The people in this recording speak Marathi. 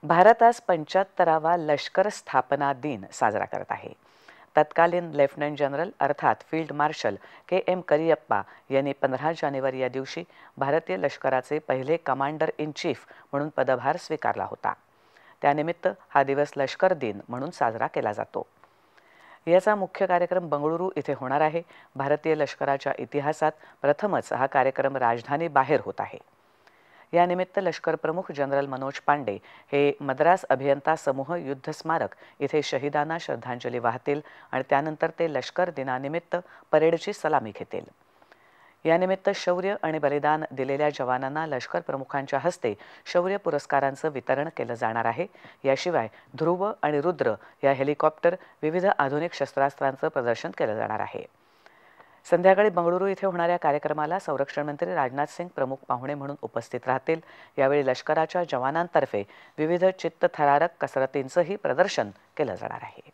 भारत आज 75वा लष्कर स्थापना दिन साजरा करत आहे. तत्कालीन लेफ्टनंट जनरल अर्थात फील्ड मार्शल के.एम. करियप्पा यांनी 15 जानेवारी या दिवशी भारतीय लष्कराचे पहिले कमांडर इन चीफ म्हणून पदभार स्वीकारला होता. त्यानिमित्त हा दिवस लष्कर दिन म्हणून साजरा केला जातो. याचा मुख्य कार्यक्रम बंगळुरू इथे होणार आहे. भारतीय लष्कराच्या इतिहासात प्रथमच हा कार्यक्रम राजधानी बाहेर होत आहे. यानिमित्त लष्कर प्रमुख जनरल मनोज पांडे हे मद्रास अभियंता समूह युद्ध स्मारक इथे शहीदांना श्रद्धांजली वाहतील आणि त्यानंतर ते लष्कर दिनानिमित्त परेडची सलामी घेतील. यानिमित्त शौर्य आणि बलिदान दिलेल्या जवानांना लष्कर प्रमुखांच्या हस्ते शौर्य पुरस्कारांचं वितरण केलं जाणार आहे. याशिवाय ध्रुव आणि रुद्र या हेलिकॉप्टर विविध आधुनिक शस्त्रास्त्रांचं प्रदर्शन केलं जाणार आहे. संध्याकाळी बंगळुरू इथे होणाऱ्या कार्यक्रमाला संरक्षण मंत्री राजनाथ सिंग प्रमुख पाहुणे म्हणून उपस्थित राहतील. यावेळी लष्कराच्या जवानांतर्फे विविध चित्तथरारक कसरतींचंही प्रदर्शन केलं जाणार आहे.